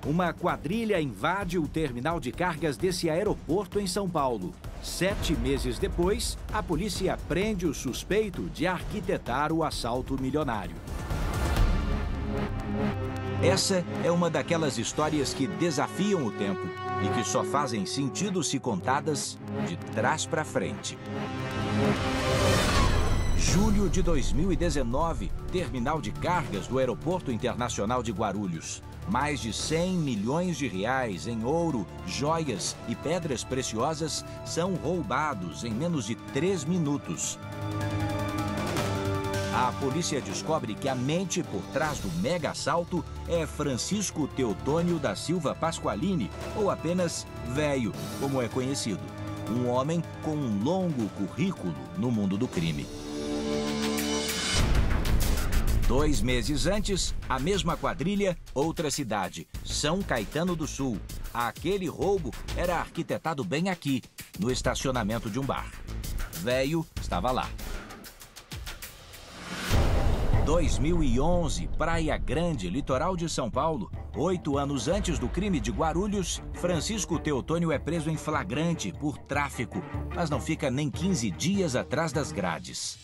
Uma quadrilha invade o terminal de cargas desse aeroporto em São Paulo. 7 meses depois, a polícia prende o suspeito de arquitetar o assalto milionário. Essa é uma daquelas histórias que desafiam o tempo e que só fazem sentido se contadas de trás para frente. Julho de 2019, terminal de cargas do Aeroporto Internacional de Guarulhos. Mais de 100 milhões de reais em ouro, joias e pedras preciosas são roubados em menos de 3 minutos. A polícia descobre que a mente por trás do mega assalto é Francisco Teotônio da Silva Pasqualini, ou apenas Velho, como é conhecido. Um homem com um longo currículo no mundo do crime. 2 meses antes, a mesma quadrilha, outra cidade, São Caetano do Sul. Aquele roubo era arquitetado bem aqui, no estacionamento de um bar. Velho estava lá. 2011, Praia Grande, litoral de São Paulo. 8 anos antes do crime de Guarulhos, Francisco Teotônio é preso em flagrante por tráfico, mas não fica nem 15 dias atrás das grades.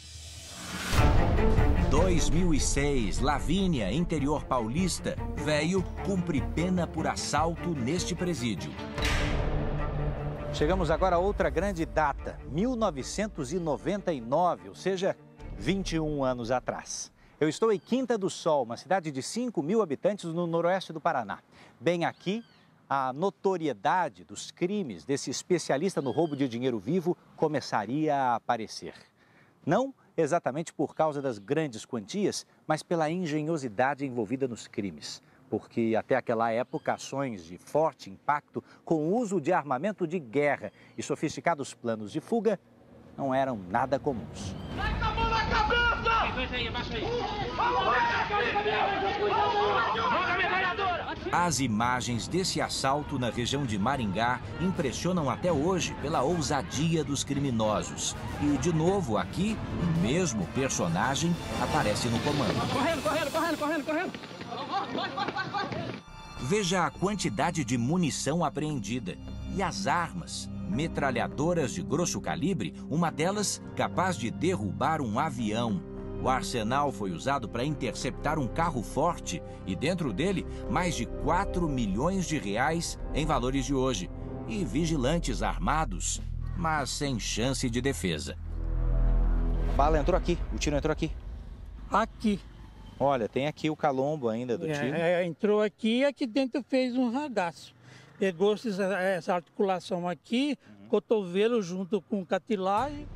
2006, Lavínia, interior paulista. Velho cumpre pena por assalto neste presídio. Chegamos agora a outra grande data, 1999, ou seja, 21 anos atrás. Eu estou em Quinta do Sol, uma cidade de 5 mil habitantes no noroeste do Paraná. Bem aqui, a notoriedade dos crimes desse especialista no roubo de dinheiro vivo começaria a aparecer. Não exatamente por causa das grandes quantias, mas pela engenhosidade envolvida nos crimes. Porque até aquela época, ações de forte impacto com o uso de armamento de guerra e sofisticados planos de fuga não eram nada comuns. As imagens desse assalto na região de Maringá impressionam até hoje pela ousadia dos criminosos. E, de novo, aqui, o mesmo personagem aparece no comando. Correndo! Veja a quantidade de munição apreendida e as armas. Metralhadoras de grosso calibre, uma delas capaz de derrubar um avião. O arsenal foi usado para interceptar um carro forte e dentro dele mais de 4 milhões de reais em valores de hoje. E vigilantes armados, mas sem chance de defesa. A bala entrou aqui, o tiro entrou aqui. Aqui. Olha, tem aqui o calombo ainda do tiro. Entrou aqui e aqui dentro fez um ragaço. Pegou essa articulação aqui, cotovelo junto com o cartilagem.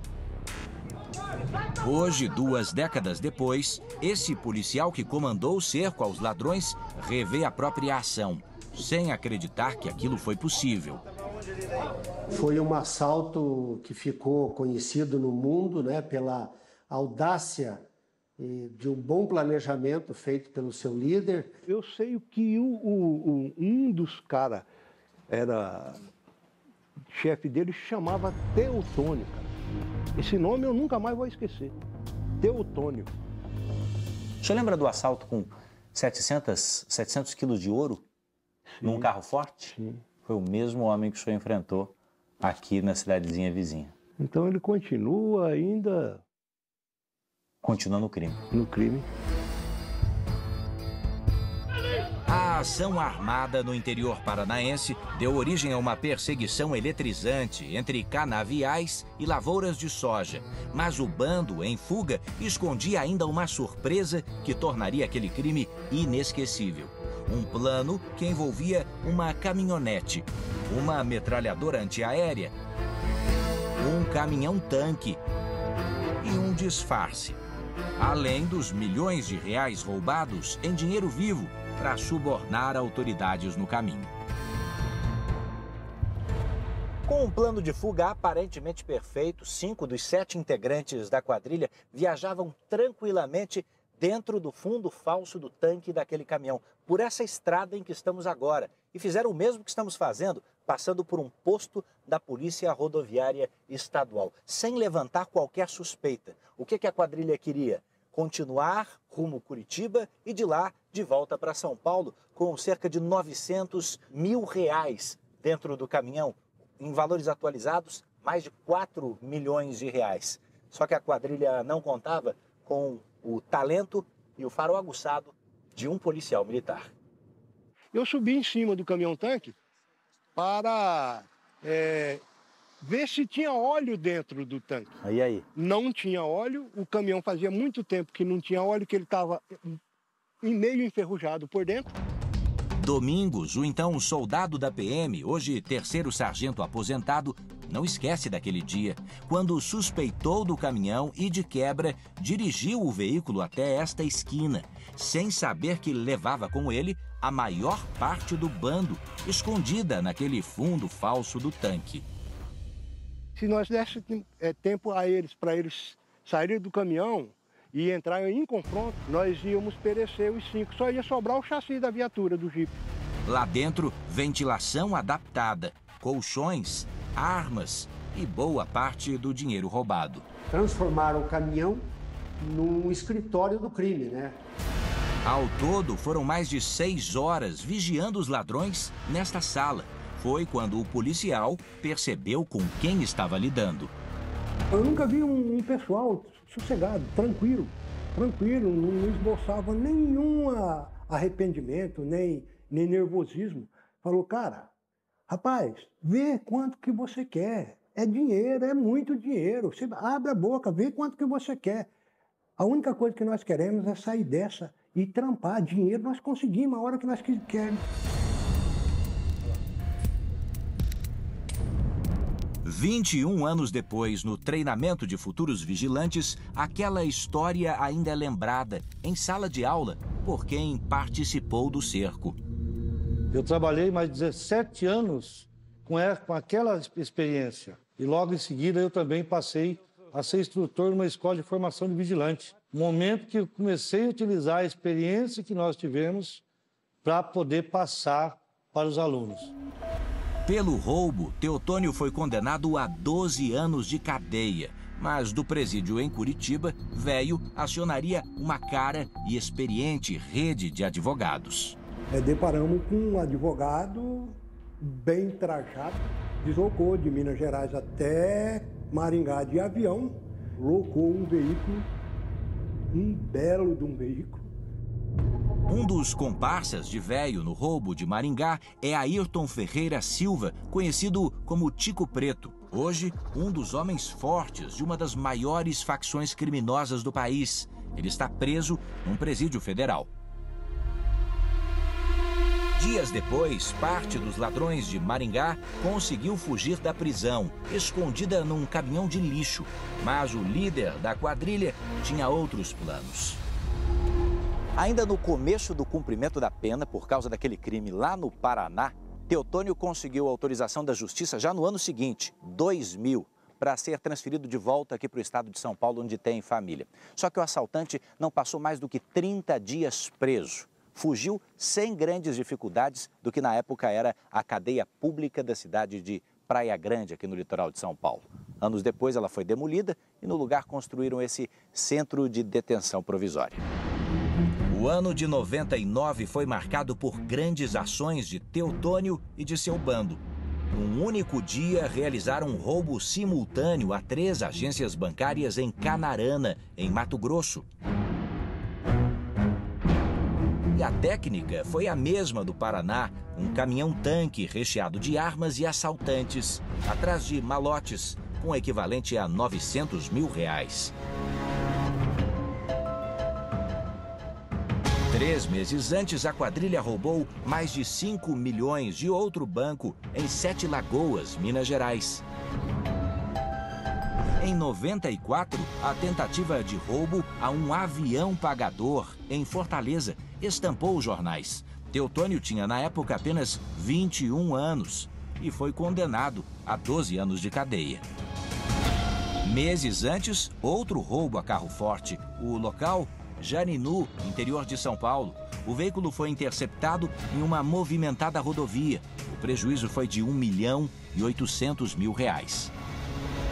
Hoje, 2 décadas depois, esse policial que comandou o cerco aos ladrões revê a própria ação, sem acreditar que aquilo foi possível. Foi um assalto que ficou conhecido no mundo, né, pela audácia de um bom planejamento feito pelo seu líder. Eu sei que um dos caras era chefe dele, chamava Teotônio, cara. Esse nome eu nunca mais vou esquecer. Teotônio. O senhor lembra do assalto com 700 quilos de ouro? Sim. Num carro forte? Sim. Foi o mesmo homem que o senhor enfrentou aqui na cidadezinha vizinha. Então ele continua ainda... Continua no crime. No crime. A ação armada no interior paranaense deu origem a uma perseguição eletrizante entre canaviais e lavouras de soja. Mas o bando, em fuga, escondia ainda uma surpresa que tornaria aquele crime inesquecível. Um plano que envolvia uma caminhonete, uma metralhadora antiaérea, um caminhão-tanque e um disfarce. Além dos milhões de reais roubados em dinheiro vivo para subornar autoridades no caminho. Com um plano de fuga aparentemente perfeito, 5 dos 7 integrantes da quadrilha viajavam tranquilamente dentro do fundo falso do tanque daquele caminhão, por essa estrada em que estamos agora. E fizeram o mesmo que estamos fazendo, passando por um posto da Polícia Rodoviária Estadual, sem levantar qualquer suspeita. O que a quadrilha queria? Continuar rumo Curitiba e de lá de volta para São Paulo com cerca de R$900 mil dentro do caminhão. Em valores atualizados, mais de R$4 milhões. Só que a quadrilha não contava com o talento e o farol aguçado de um policial militar. Eu subi em cima do caminhão-tanque para ver se tinha óleo dentro do tanque. E aí? Não tinha óleo, o caminhão fazia muito tempo que não tinha óleo, que ele estava meio enferrujado por dentro. Domingos, o então soldado da PM, hoje terceiro sargento aposentado, não esquece daquele dia, quando suspeitou do caminhão e, de quebra, dirigiu o veículo até esta esquina, sem saber que levava com ele a maior parte do bando, escondida naquele fundo falso do tanque. Se nós dessemos tempo a eles, para eles saírem do caminhão e entrar em confronto, nós íamos perecer os 5. Só ia sobrar o chassi da viatura, do Jeep. Lá dentro, ventilação adaptada, colchões, armas e boa parte do dinheiro roubado. Transformaram o caminhão num escritório do crime, né? Ao todo, foram mais de 6 horas vigiando os ladrões nesta sala. Foi quando o policial percebeu com quem estava lidando. Eu nunca vi um pessoal sossegado, tranquilo, não esboçava nenhum arrependimento, nem nervosismo. Falou, cara, rapaz, vê quanto que você quer. É dinheiro, é muito dinheiro. Você abre a boca, vê quanto que você quer. A única coisa que nós queremos é sair dessa e trampar. Dinheiro nós conseguimos a hora que nós queremos. 21 anos depois, no treinamento de futuros vigilantes, aquela história ainda é lembrada, em sala de aula, por quem participou do cerco. Eu trabalhei mais de 17 anos com aquela experiência. E logo em seguida eu também passei a ser instrutor numa escola de formação de vigilante. Momento que eu comecei a utilizar a experiência que nós tivemos para poder passar para os alunos. Pelo roubo, Teotônio foi condenado a 12 anos de cadeia. Mas do presídio em Curitiba, Velho acionaria uma cara e experiente rede de advogados. Deparamos com um advogado bem trajado, deslocou de Minas Gerais até Maringá de avião, locou um veículo, um belo de um veículo. Um dos comparsas de Velho no roubo de Maringá é Ayrton Ferreira Silva, conhecido como Tico Preto. Hoje, um dos homens fortes de uma das maiores facções criminosas do país. Ele está preso num presídio federal. Dias depois, parte dos ladrões de Maringá conseguiu fugir da prisão, escondida num caminhão de lixo. Mas o líder da quadrilha tinha outros planos. Ainda no começo do cumprimento da pena, por causa daquele crime lá no Paraná, Teotônio conseguiu a autorização da Justiça já no ano seguinte, 2000, para ser transferido de volta aqui para o estado de São Paulo, onde tem família. Só que o assaltante não passou mais do que 30 dias preso. Fugiu sem grandes dificuldades do que na época era a cadeia pública da cidade de Praia Grande, aqui no litoral de São Paulo. Anos depois ela foi demolida e no lugar construíram esse centro de detenção provisória. O ano de 99 foi marcado por grandes ações de Teotônio e de seu bando. Num único dia, realizaram um roubo simultâneo a 3 agências bancárias em Canarana, em Mato Grosso. E a técnica foi a mesma do Paraná, um caminhão-tanque recheado de armas e assaltantes, atrás de malotes, com equivalente a R$900 mil. 3 meses antes, a quadrilha roubou mais de 5 milhões de outro banco em 7 Lagoas, Minas Gerais. Em 94, a tentativa de roubo a um avião pagador em Fortaleza estampou os jornais. Teotônio tinha, na época, apenas 21 anos e foi condenado a 12 anos de cadeia. Meses antes, outro roubo a carro forte. O local, Jarinu, interior de São Paulo. O veículo foi interceptado em uma movimentada rodovia. O prejuízo foi de R$1.800.000.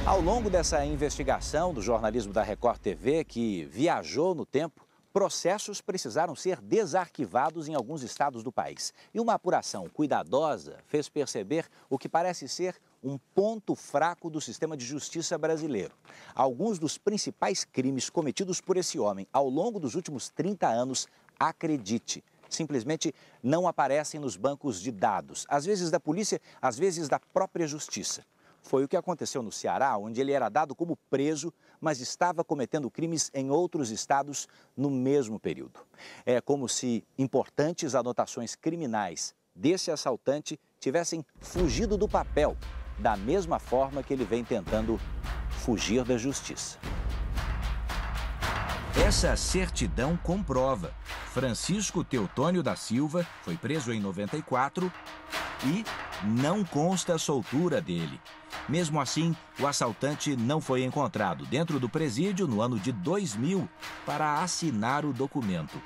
Ao longo dessa investigação do jornalismo da Record TV, que viajou no tempo, processos precisaram ser desarquivados em alguns estados do país. E uma apuração cuidadosa fez perceber o que parece ser um ponto fraco do sistema de justiça brasileiro. Alguns dos principais crimes cometidos por esse homem ao longo dos últimos 30 anos, acredite, simplesmente não aparecem nos bancos de dados, às vezes da polícia, às vezes da própria justiça. Foi o que aconteceu no Ceará, onde ele era dado como preso, mas estava cometendo crimes em outros estados no mesmo período. É como se importantes anotações criminais desse assaltante tivessem fugido do papel, da mesma forma que ele vem tentando fugir da justiça. Essa certidão comprova. Francisco Teotônio da Silva foi preso em 94 e não consta a soltura dele. Mesmo assim, o assaltante não foi encontrado dentro do presídio no ano de 2000 para assinar o documento.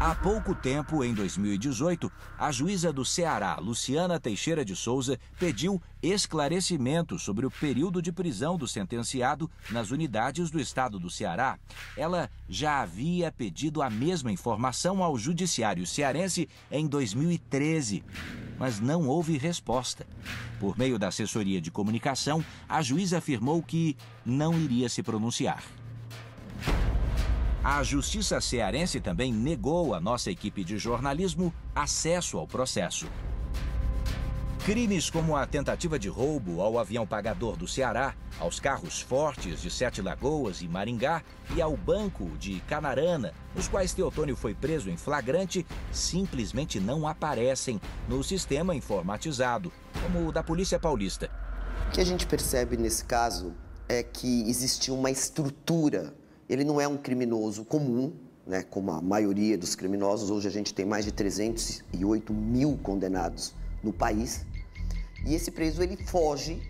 Há pouco tempo, em 2018, a juíza do Ceará, Luciana Teixeira de Souza, pediu esclarecimentos sobre o período de prisão do sentenciado nas unidades do estado do Ceará. Ela já havia pedido a mesma informação ao judiciário cearense em 2013, mas não houve resposta. Por meio da assessoria de comunicação, a juíza afirmou que não iria se pronunciar. A Justiça cearense também negou à nossa equipe de jornalismo acesso ao processo. Crimes como a tentativa de roubo ao avião pagador do Ceará, aos carros fortes de Sete Lagoas e Maringá e ao banco de Canarana, nos quais Teotônio foi preso em flagrante, simplesmente não aparecem no sistema informatizado, como o da Polícia Paulista. O que a gente percebe nesse caso é que existe uma estrutura. Ele não é um criminoso comum, né, como a maioria dos criminosos. Hoje a gente tem mais de 308 mil condenados no país. E esse preso, ele foge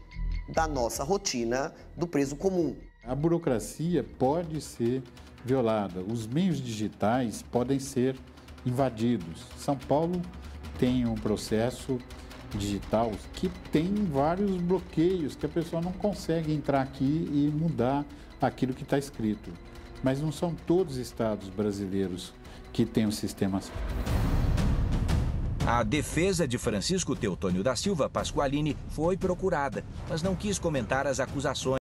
da nossa rotina do preso comum. A burocracia pode ser violada, os meios digitais podem ser invadidos. São Paulo tem um processo digital que tem vários bloqueios, que a pessoa não consegue entrar aqui e mudar aquilo que está escrito. Mas não são todos os estados brasileiros que têm os sistemas. A defesa de Francisco Teotônio da Silva Pasqualini foi procurada, mas não quis comentar as acusações.